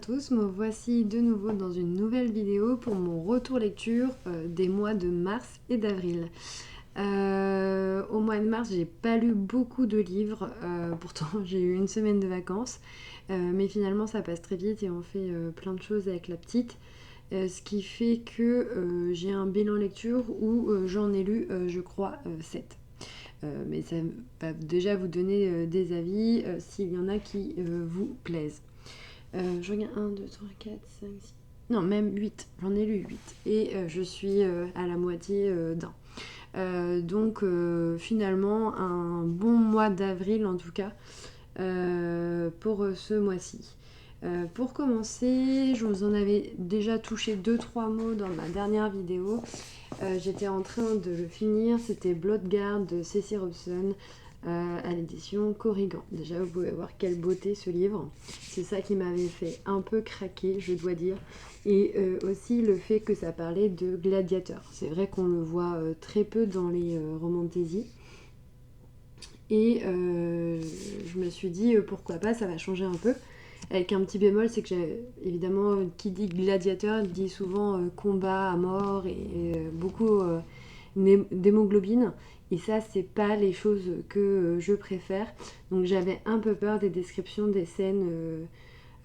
tous, me voici de nouveau dans une nouvelle vidéo pour mon retour lecture des mois de mars et d'avril. Au mois de mars, j'ai pas lu beaucoup de livres, pourtant j'ai eu une semaine de vacances, mais finalement ça passe très vite et on fait plein de choses avec la petite, ce qui fait que j'ai un bilan lecture où j'en ai lu, je crois, 7. Mais ça va déjà vous donner des avis s'il y en a qui vous plaisent. Je regarde 1, 2, 3, 4, 5, 6. Non, même 8. J'en ai lu 8. Et je suis à la moitié d'un. Donc finalement, un bon mois d'avril en tout cas pour ce mois-ci. Pour commencer, je vous en avais déjà touché 2-3 mots dans ma dernière vidéo. J'étais en train de le finir. C'était Bloodguard de C.C. Robson. À l'édition Corrigan. Déjà, vous pouvez voir quelle beauté ce livre. C'est ça qui m'avait fait un peu craquer, je dois dire. Et aussi le fait que ça parlait de gladiateurs. C'est vrai qu'on le voit très peu dans les romantaisies. Et je me suis dit, pourquoi pas, ça va changer un peu. Avec un petit bémol, c'est que évidemment, qui dit gladiateur dit souvent combat à mort et beaucoup d'hémoglobine. Et ça, c'est pas les choses que je préfère. Donc j'avais un peu peur des descriptions des scènes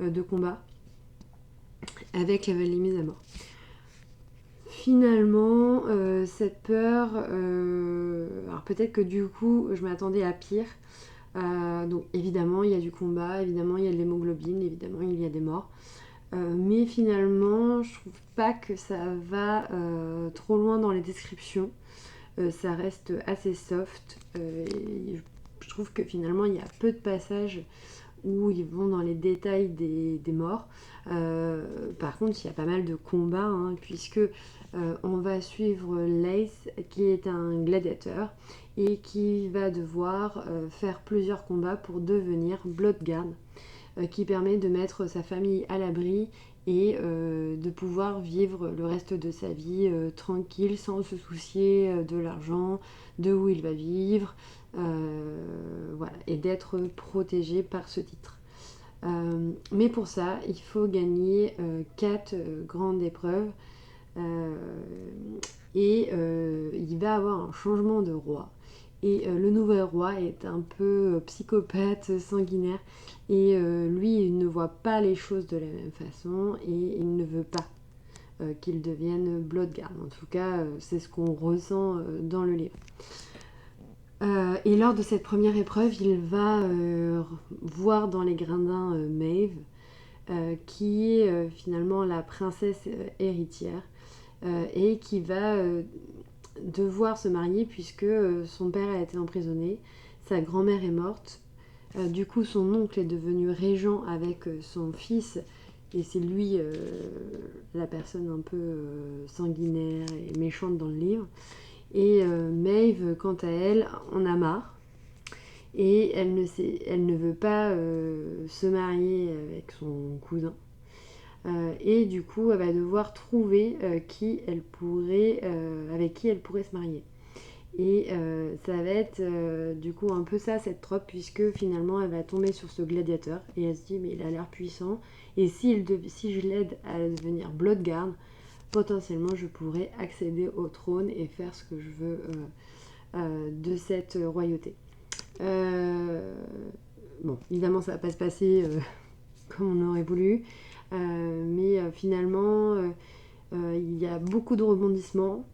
de combat avec les mises à mort. Finalement, cette peur, alors peut-être que du coup, je m'attendais à pire. Donc évidemment, il y a du combat, évidemment, il y a de l'hémoglobine, évidemment, il y a des morts. Mais finalement, je trouve pas que ça va trop loin dans les descriptions. Ça reste assez soft. Je trouve que finalement, il y a peu de passages où ils vont dans les détails des morts. Par contre, il y a pas mal de combats, hein, puisque on va suivre Lace, qui est un gladiateur, et qui va devoir faire plusieurs combats pour devenir Bloodguard, qui permet de mettre sa famille à l'abri et de pouvoir vivre le reste de sa vie tranquille, sans se soucier de l'argent, de où il va vivre, voilà, et d'être protégé par ce titre. Mais pour ça, il faut gagner 4 grandes épreuves et il va avoir un changement de roi. Et le nouvel roi est un peu psychopathe, sanguinaire, et lui, il ne voit pas les choses de la même façon et il ne veut pas qu'il devienne Bloodguard. En tout cas, c'est ce qu'on ressent dans le livre. Et lors de cette première épreuve, il va voir dans les gradins Maeve, qui est finalement la princesse héritière, et qui va devoir se marier puisque son père a été emprisonné, sa grand-mère est morte, du coup son oncle est devenu régent avec son fils, et c'est lui la personne un peu sanguinaire et méchante dans le livre. Et Maeve, quant à elle, en a marre. Et elle ne veut pas se marier avec son cousin. Et du coup, elle va devoir trouver avec qui elle pourrait se marier. Et ça va être du coup un peu ça, cette trope, puisque finalement elle va tomber sur ce gladiateur et elle se dit mais il a l'air puissant, et si je l'aide à devenir Bloodguard, potentiellement je pourrais accéder au trône et faire ce que je veux de cette royauté. Bon, évidemment ça va pas se passer comme on aurait voulu, mais finalement il y a beaucoup de rebondissements.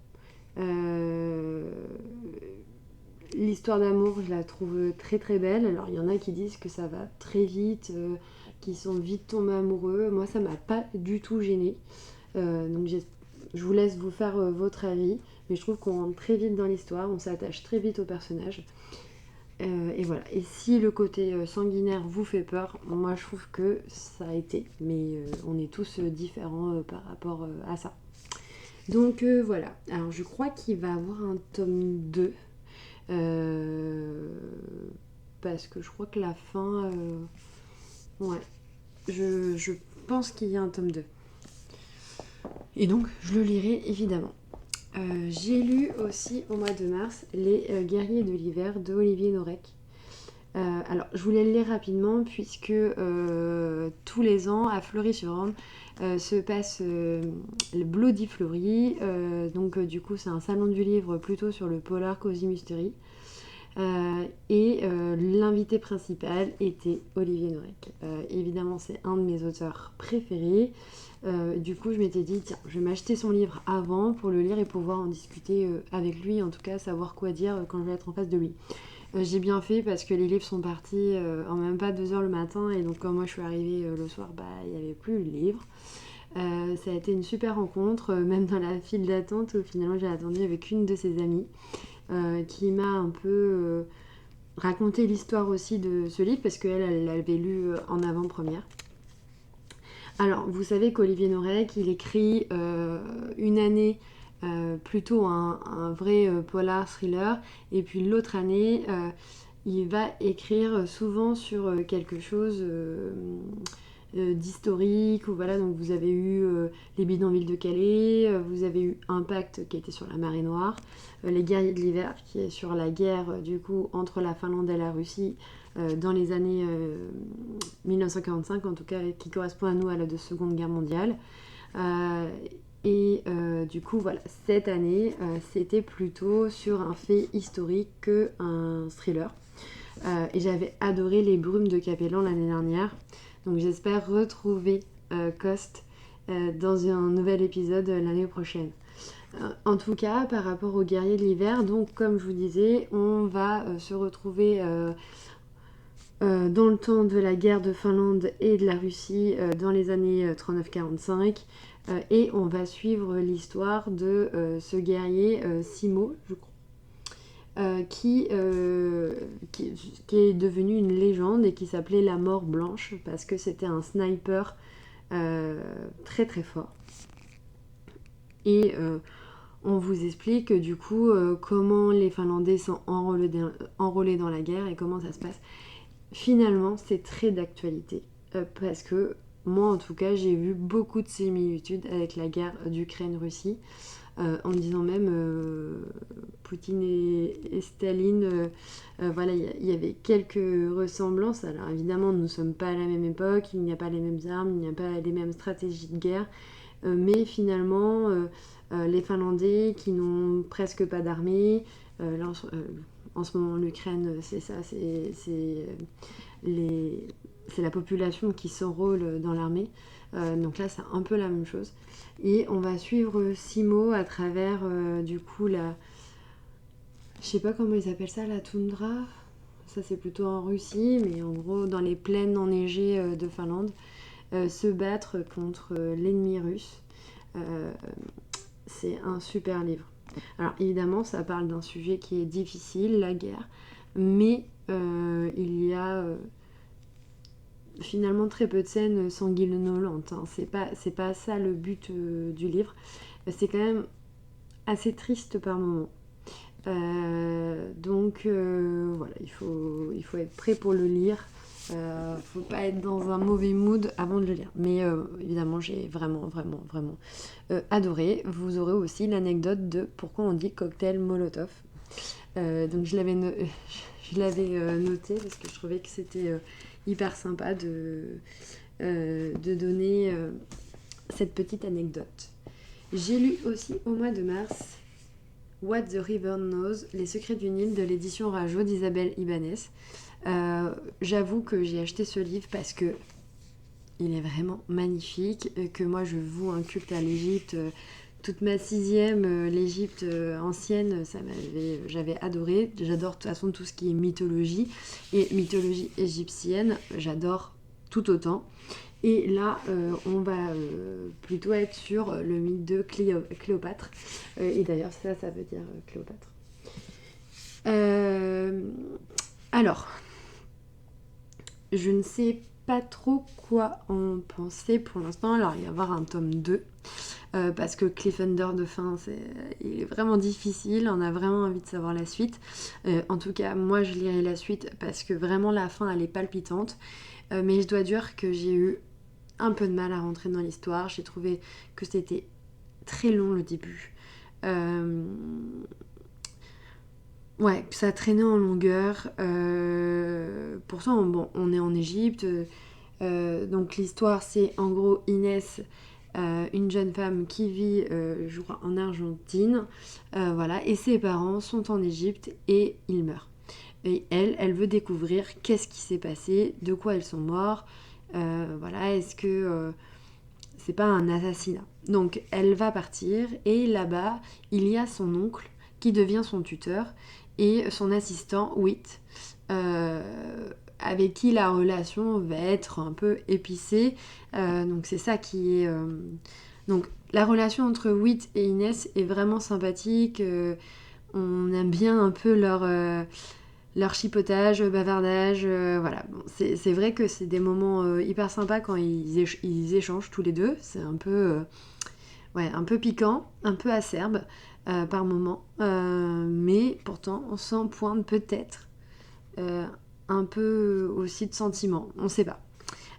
L'histoire d'amour, je la trouve très très belle. Alors il y en a qui disent que ça va très vite, qui sont vite tombés amoureux. Moi ça m'a pas du tout gênée. Donc je vous laisse vous faire votre avis, mais je trouve qu'on rentre très vite dans l'histoire, on s'attache très vite au personnage. Et voilà. Et si le côté sanguinaire vous fait peur, moi je trouve que ça a été, mais on est tous différents par rapport à ça. Donc voilà. Alors je crois qu'il va avoir un tome 2. Parce que je crois que la fin... ouais. Je pense qu'il y a un tome 2. Et donc je le lirai évidemment. J'ai lu aussi au mois de mars Les Guerriers de l'hiver de Olivier Norek. Alors, je voulais le lire rapidement puisque tous les ans, à Fleury-sur-Orne, se passe le Bloody Fleury. Donc, du coup, c'est un salon du livre plutôt sur le polar Cozy Mystery. L'invité principal était Olivier Norek. Évidemment, c'est un de mes auteurs préférés. Du coup, je m'étais dit, tiens, je vais m'acheter son livre avant pour le lire et pouvoir en discuter avec lui, en tout cas savoir quoi dire quand je vais être en face de lui. J'ai bien fait parce que les livres sont partis en même pas 2 heures le matin et donc quand moi je suis arrivée le soir, il n'y avait plus le livre. Ça a été une super rencontre, même dans la file d'attente où finalement j'ai attendu avec une de ses amies qui m'a un peu raconté l'histoire aussi de ce livre parce qu'elle elle l'avait lu en avant-première. Alors, vous savez qu'Olivier Norek, il écrit une année plutôt un vrai polar thriller, et puis l'autre année, il va écrire souvent sur quelque chose d'historique, ou voilà, donc vous avez eu les bidonvilles de Calais, vous avez eu Impact qui était sur la marée noire, les guerriers de l'hiver qui est sur la guerre du coup entre la Finlande et la Russie dans les années 1945 en tout cas, qui correspond à nous à la Seconde Guerre mondiale. Du coup, voilà, cette année, c'était plutôt sur un fait historique qu'un thriller. Et j'avais adoré Les Brumes de Capellan l'année dernière. Donc j'espère retrouver Coste dans un nouvel épisode l'année prochaine. En tout cas, par rapport aux guerriers de l'hiver, donc comme je vous disais, on va se retrouver dans le temps de la guerre de Finlande et de la Russie dans les années 39-45. Et on va suivre l'histoire de ce guerrier Simo, je crois. Qui est devenu une légende et qui s'appelait la Mort Blanche parce que c'était un sniper très très fort. Et on vous explique du coup comment les Finlandais sont enrôlés dans la guerre et comment ça se passe. Finalement, c'est très d'actualité parce que moi en tout cas j'ai vu beaucoup de similitudes avec la guerre d'Ukraine-Russie. En disant même Poutine et Staline, voilà, il y avait quelques ressemblances. Alors évidemment, nous ne sommes pas à la même époque, il n'y a pas les mêmes armes, il n'y a pas les mêmes stratégies de guerre, mais finalement, les Finlandais qui n'ont presque pas d'armée, là, en ce moment, l'Ukraine, c'est ça, c'est la population qui s'enrôle dans l'armée. Donc là, c'est un peu la même chose. Et on va suivre Simo à travers, du coup, je sais pas comment ils appellent ça, la toundra. Ça, c'est plutôt en Russie, mais en gros, dans les plaines enneigées de Finlande, se battre contre l'ennemi russe. C'est un super livre. Alors, évidemment, ça parle d'un sujet qui est difficile, la guerre, mais il y a finalement très peu de scènes sanguinolentes. Hein. C'est pas ça le but du livre. C'est quand même assez triste par moments. Voilà, il faut être prêt pour le lire. Faut pas être dans un mauvais mood avant de le lire. Mais évidemment, j'ai vraiment adoré. Vous aurez aussi l'anecdote de pourquoi on dit cocktail Molotov. Donc je l'avais noté parce que je trouvais que c'était hyper sympa de donner cette petite anecdote. J'ai lu aussi au mois de mars What the River Knows, Les secrets du Nil de l'édition Rajo d'Isabelle Ibanez. J'avoue que j'ai acheté ce livre parce que il est vraiment magnifique, que moi je voue un culte à l'Égypte. Toute ma 6e, l'Égypte ancienne, j'avais adoré. J'adore de toute façon tout ce qui est mythologie. Et mythologie égyptienne, j'adore tout autant. Et là, on va plutôt être sur le mythe de Cléopâtre. Et d'ailleurs, ça veut dire Cléopâtre. Alors, je ne sais pas trop quoi en penser pour l'instant. Alors, il va y avoir un tome 2. Parce que cliffhanger de fin, il est vraiment difficile. On a vraiment envie de savoir la suite. En tout cas, moi, je lirai la suite parce que vraiment, la fin, elle est palpitante. Mais je dois dire que j'ai eu un peu de mal à rentrer dans l'histoire. J'ai trouvé que c'était très long le début. Ouais, ça traînait en longueur. Pourtant, bon, on est en Égypte. Donc l'histoire, c'est en gros Inès, une jeune femme qui vit, je crois, en Argentine. Voilà, et ses parents sont en Égypte et ils meurent. Et elle veut découvrir qu'est-ce qui s'est passé, de quoi ils sont morts. Voilà, est-ce que c'est pas un assassinat? Donc elle va partir et là-bas, il y a son oncle qui devient son tuteur et son assistant, Whit, avec qui la relation va être un peu épicée. Donc c'est ça qui est... Donc la relation entre Whit et Inès est vraiment sympathique. On aime bien un peu leur chipotage, bavardage, voilà. Bon, c'est vrai que c'est des moments hyper sympas quand ils échangent tous les deux. C'est un peu, ouais, un peu piquant, un peu acerbe par moment. Mais pourtant, on s'en pointe peut-être euh, un peu aussi de sentiments. On sait pas.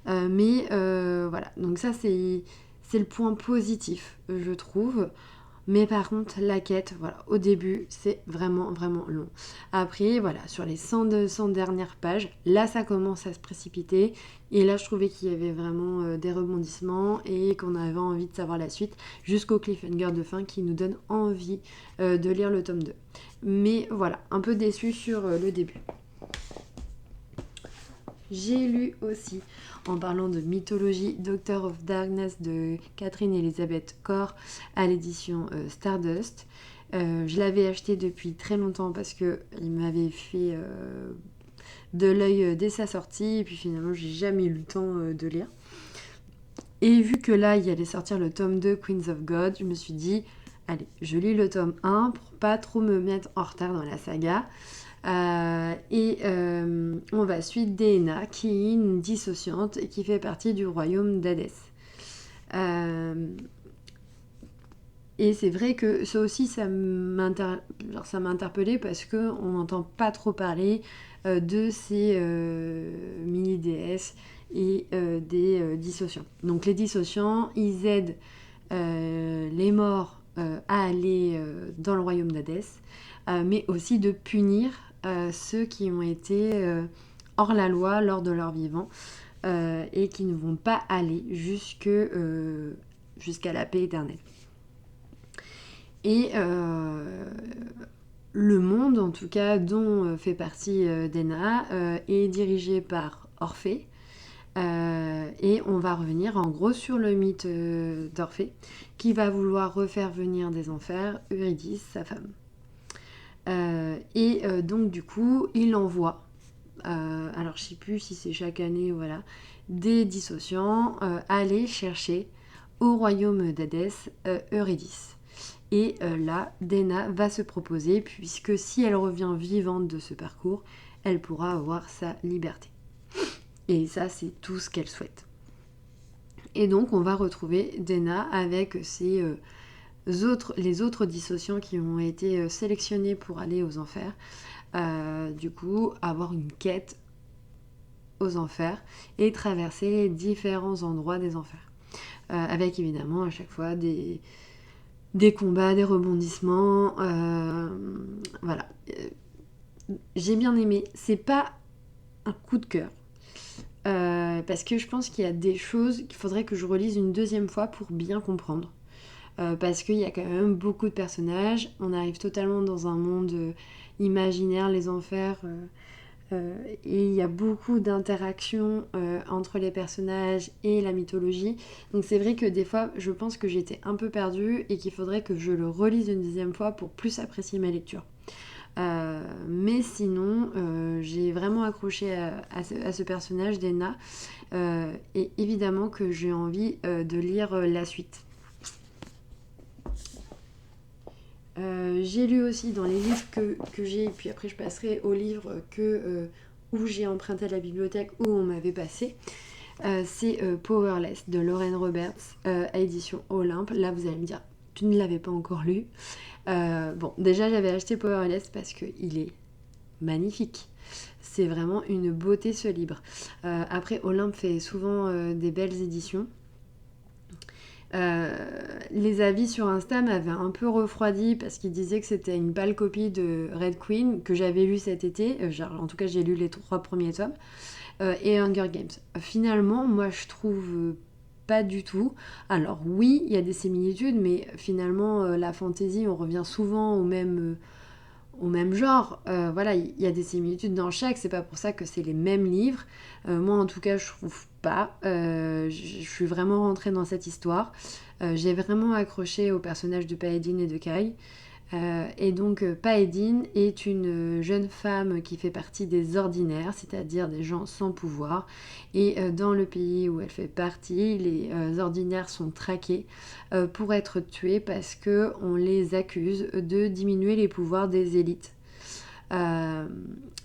Mais voilà, donc ça c'est le point positif, je trouve. Mais par contre, la quête, voilà, au début, c'est vraiment, vraiment long. Après, voilà, sur les 100 dernières pages, là, ça commence à se précipiter. Et là, je trouvais qu'il y avait vraiment des rebondissements et qu'on avait envie de savoir la suite, jusqu'au cliffhanger de fin qui nous donne envie de lire le tome 2. Mais voilà, un peu déçu sur le début. J'ai lu aussi, en parlant de mythologie, Doctor of Darkness de Catherine Elizabeth Corr à l'édition Stardust. Je l'avais acheté depuis très longtemps parce qu'il m'avait fait de l'œil dès sa sortie et puis finalement j'ai jamais eu le temps de lire. Et vu que là il allait sortir le tome 2 Queens of God, je me suis dit allez, je lis le tome 1 pour pas trop me mettre en retard dans la saga. On va suivre Déna, qui est une dissociante et qui fait partie du royaume d'Hadès. Et c'est vrai que ça aussi, ça m'a interpellée parce qu'on n'entend pas trop parler de ces mini-déesses et des dissociants. Donc les dissociants, ils aident les morts à aller dans le royaume d'Hadès, mais aussi de punir ceux qui ont été hors la loi lors de leur vivant et qui ne vont pas aller jusqu'à la paix éternelle. Et le monde, en tout cas, dont fait partie Déna, est dirigé par Orphée. Et on va revenir en gros sur le mythe d'Orphée, qui va vouloir refaire venir des enfers Eurydice, sa femme. Donc du coup, il envoie, alors je sais plus si c'est chaque année, voilà, des dissociants aller chercher au royaume d'Hadès Eurydice. Et là, Déna va se proposer, puisque si elle revient vivante de ce parcours, elle pourra avoir sa liberté. Et ça, c'est tout ce qu'elle souhaite. Et donc, on va retrouver Déna avec les autres dissociants qui ont été sélectionnés pour aller aux enfers. Du coup, avoir une quête aux enfers et traverser les différents endroits des enfers. Avec évidemment à chaque fois des combats, des rebondissements. Voilà. J'ai bien aimé. C'est pas un coup de cœur. Parce que je pense qu'il y a des choses qu'il faudrait que je relise une deuxième fois pour bien comprendre. Parce qu'il y a quand même beaucoup de personnages. On arrive totalement dans un monde imaginaire, les enfers. Et il y a beaucoup d'interactions entre les personnages et la mythologie. Donc c'est vrai que des fois, je pense que j'étais un peu perdue et qu'il faudrait que je le relise une deuxième fois pour plus apprécier ma lecture. Mais sinon, j'ai vraiment accroché à ce personnage d'Enna. Et évidemment que j'ai envie de lire la suite. J'ai lu aussi dans les livres que j'ai, et puis après je passerai aux livres où j'ai emprunté à la bibliothèque, où on m'avait passé. C'est Powerless de Lauren Roberts à édition Olympe. Là vous allez me dire, tu ne l'avais pas encore lu. Bon, déjà j'avais acheté Powerless parce qu'il est magnifique. C'est vraiment une beauté ce livre. Après, Olympe fait souvent des belles éditions. Les avis sur Insta m'avaient un peu refroidi parce qu'ils disaient que c'était une pâle copie de Red Queen que j'avais lu cet été. En tout cas, j'ai lu les 3 premiers tomes. Et Hunger Games. Finalement, moi, je trouve pas du tout. Alors oui, il y a des similitudes, mais finalement, la fantasy, on revient souvent au même genre. Voilà, il y a des similitudes dans chaque, c'est pas pour ça que c'est les mêmes livres. Moi, en tout cas, je trouve pas. Je suis vraiment rentrée dans cette histoire. J'ai vraiment accroché aux personnages de Paedin et de Kai. Et donc Paedin est une jeune femme qui fait partie des ordinaires, c'est-à-dire des gens sans pouvoir. Et dans le pays où elle fait partie, les ordinaires sont traqués pour être tués parce qu'on les accuse de diminuer les pouvoirs des élites.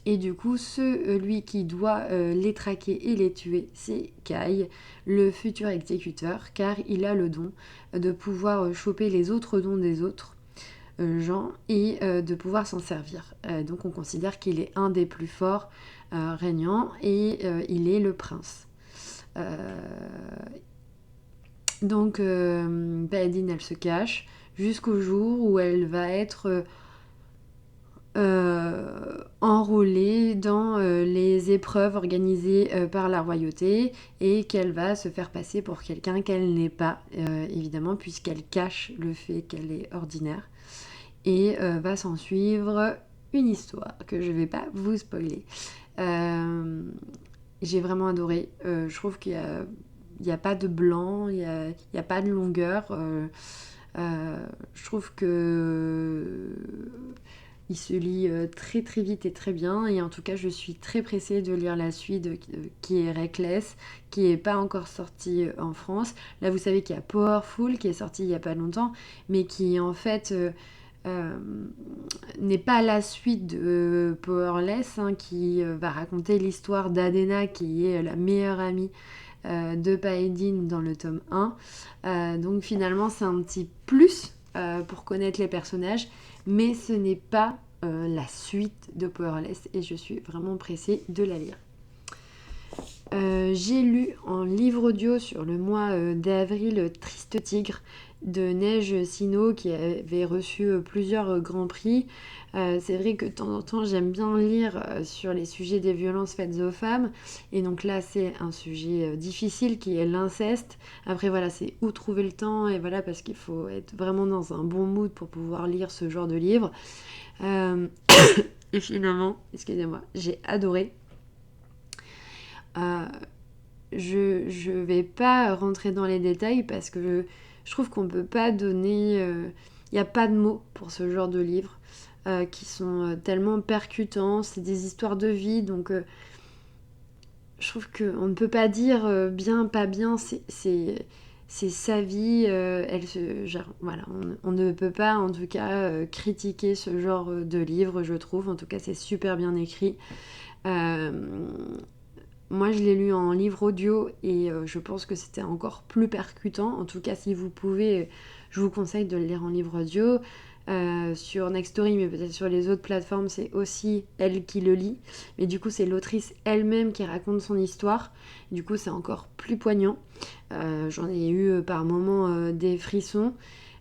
Et du coup, celui qui doit les traquer et les tuer, c'est Kai, le futur exécuteur, car il a le don de pouvoir choper les autres dons des autres gens et de pouvoir s'en servir. Donc on considère qu'il est un des plus forts régnants et il est le prince. Donc Paladine, elle se cache jusqu'au jour où elle va être enrôlée dans les épreuves organisées par la royauté et qu'elle va se faire passer pour quelqu'un qu'elle n'est pas, évidemment, puisqu'elle cache le fait qu'elle est ordinaire. Et va s'en suivre une histoire que je vais pas vous spoiler. J'ai vraiment adoré. Je trouve qu'il y a pas de blanc, il y a pas de longueur. Je trouve que il se lit très très vite et très bien. Et en tout cas, je suis très pressée de lire la suite qui est Reckless, qui n'est pas encore sortie en France. Là, vous savez qu'il y a Powerful qui est sorti il y a pas longtemps, mais qui en fait n'est pas la suite de Powerless, qui va raconter l'histoire d'Adena, qui est la meilleure amie de Paedin dans le tome 1. Donc finalement, c'est un petit plus pour connaître les personnages, mais ce n'est pas la suite de Powerless et je suis vraiment pressée de la lire. J'ai lu en livre audio sur le mois d'avril Triste Tigre de Neige Sino qui avait reçu plusieurs grands prix. C'est vrai que de temps en temps j'aime bien lire sur les sujets des violences faites aux femmes et donc là c'est un sujet difficile qui est l'inceste. Après voilà, c'est où trouver le temps et voilà, parce qu'il faut être vraiment dans un bon mood pour pouvoir lire ce genre de livre. Et finalement, excusez-moi, j'ai adoré. Je vais pas rentrer dans les détails parce que je trouve qu'on peut pas donner... Il n'y a pas de mots pour ce genre de livres qui sont tellement percutants. C'est des histoires de vie, donc je trouve qu'on ne peut pas dire bien, pas bien. C'est sa vie. Voilà, on ne peut pas en tout cas critiquer ce genre de livre, je trouve. En tout cas, c'est super bien écrit. Moi, je l'ai lu en livre audio et je pense que c'était encore plus percutant. En tout cas, si vous pouvez, je vous conseille de le lire en livre audio. Sur Nextory, mais peut-être sur les autres plateformes, c'est aussi elle qui le lit. Mais du coup, c'est l'autrice elle-même qui raconte son histoire. Du coup, c'est encore plus poignant. J'en ai eu par moments des frissons.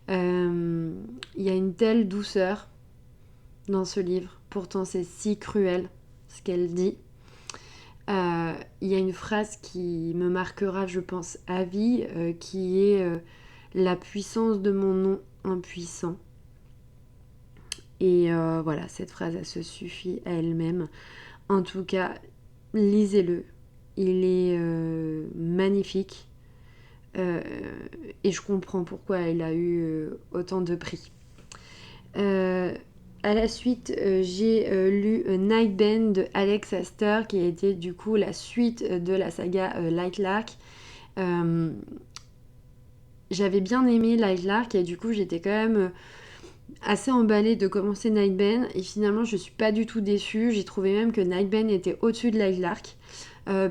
Il y a une telle douceur dans ce livre. Pourtant, c'est si cruel ce qu'elle dit. Il y a une phrase qui me marquera, je pense, à vie, qui est la puissance de mon nom impuissant. Et voilà, cette phrase, elle se suffit à elle-même. En tout cas, lisez-le. Il est magnifique. Et je comprends pourquoi elle a eu autant de prix. À la suite, j'ai lu Nightbane de Alex Astor, qui a été du coup la suite de la saga Lightlark. J'avais bien aimé Lightlark et du coup j'étais quand même assez emballée de commencer Nightbane et finalement je suis pas du tout déçue. J'ai trouvé même que Nightbane était au-dessus de Lightlark.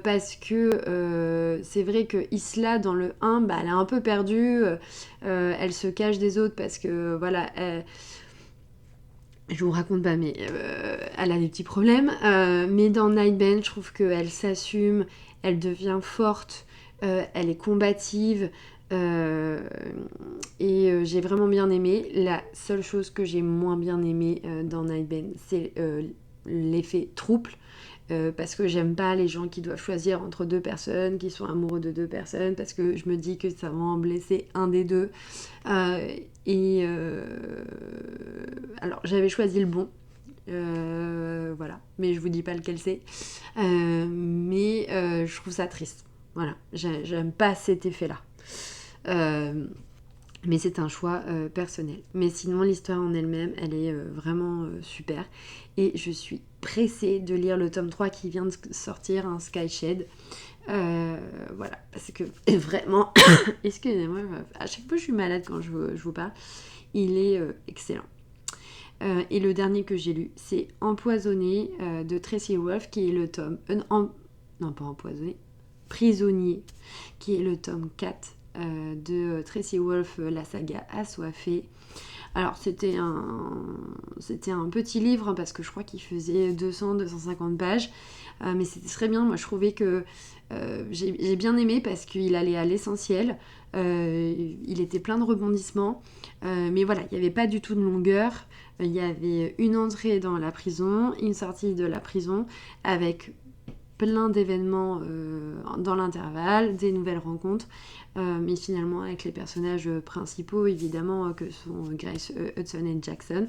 Parce que c'est vrai que Isla dans le 1, elle est un peu perdue, elle se cache des autres parce que voilà, je vous raconte pas, mais elle a des petits problèmes. Mais dans Nightbane, je trouve qu'elle s'assume, elle devient forte, elle est combative. Euh, j'ai vraiment bien aimé. La seule chose que j'ai moins bien aimé dans Nightbane, c'est l'effet trouble. Parce que j'aime pas les gens qui doivent choisir entre deux personnes, qui sont amoureux de deux personnes, parce que je me dis que ça va en blesser un des deux. Euh, et alors j'avais choisi le bon, voilà, mais je vous dis pas lequel c'est. Mais je trouve ça triste. Voilà, j'aime pas cet effet-là. Euh, mais c'est un choix personnel. Mais sinon, l'histoire en elle-même, elle est vraiment super. Et je suis pressée de lire le tome 3 qui vient de sortir, un Skyshed. Voilà, parce que vraiment, excusez-moi, à chaque fois je suis malade quand je vous parle. Il est excellent. Et le dernier que j'ai lu, c'est Empoisonné de Tracy Wolff, qui est le tome... non, pas Empoisonné, Prisonnier, qui est le tome 4 de Tracy Wolff, la saga Assoiffée. Alors c'était un petit livre, parce que je crois qu'il faisait 200-250 pages, mais c'était très bien. Moi je trouvais que j'ai bien aimé parce qu'il allait à l'essentiel. Il était plein de rebondissements, mais voilà, il n'y avait pas du tout de longueur. Il y avait une entrée dans la prison, une sortie de la prison, avec plein d'événements dans l'intervalle, des nouvelles rencontres, mais finalement avec les personnages principaux, évidemment, que sont Grace Hudson et Jackson.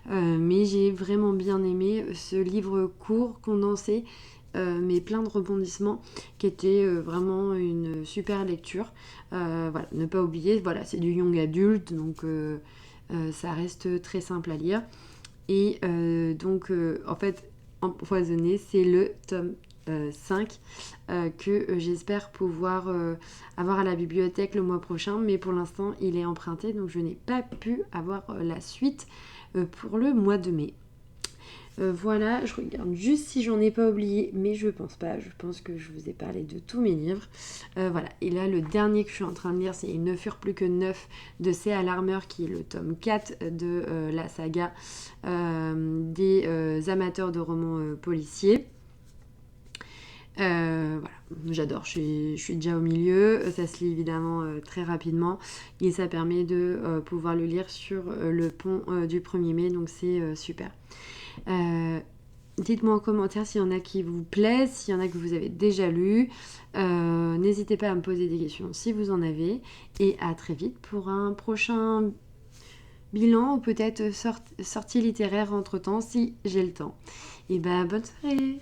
Mais j'ai vraiment bien aimé ce livre court, condensé, mais plein de rebondissements, qui était vraiment une super lecture. Voilà, ne pas oublier, voilà, c'est du young adulte, donc ça reste très simple à lire. Et donc, en fait, Empoisonné, c'est le tome 5 que j'espère pouvoir avoir à la bibliothèque le mois prochain, mais pour l'instant il est emprunté, donc je n'ai pas pu avoir la suite pour le mois de mai. Voilà, je regarde juste si j'en ai pas oublié, mais je pense pas. Je pense que je vous ai parlé de tous mes livres. Voilà, et là le dernier que je suis en train de lire, c'est Ils ne furent plus que 9 de C.A. Larmer, qui est le tome 4 de la saga des amateurs de romans policiers. Voilà, j'adore, je suis déjà au milieu, ça se lit évidemment très rapidement et ça permet de pouvoir le lire sur le pont du 1er mai, donc c'est super. Dites-moi en commentaire s'il y en a qui vous plaisent, s'il y en a que vous avez déjà lu. N'hésitez pas à me poser des questions si vous en avez, et à très vite pour un prochain bilan, ou peut-être sortie littéraire entre temps si j'ai le temps. Et bah bonne soirée.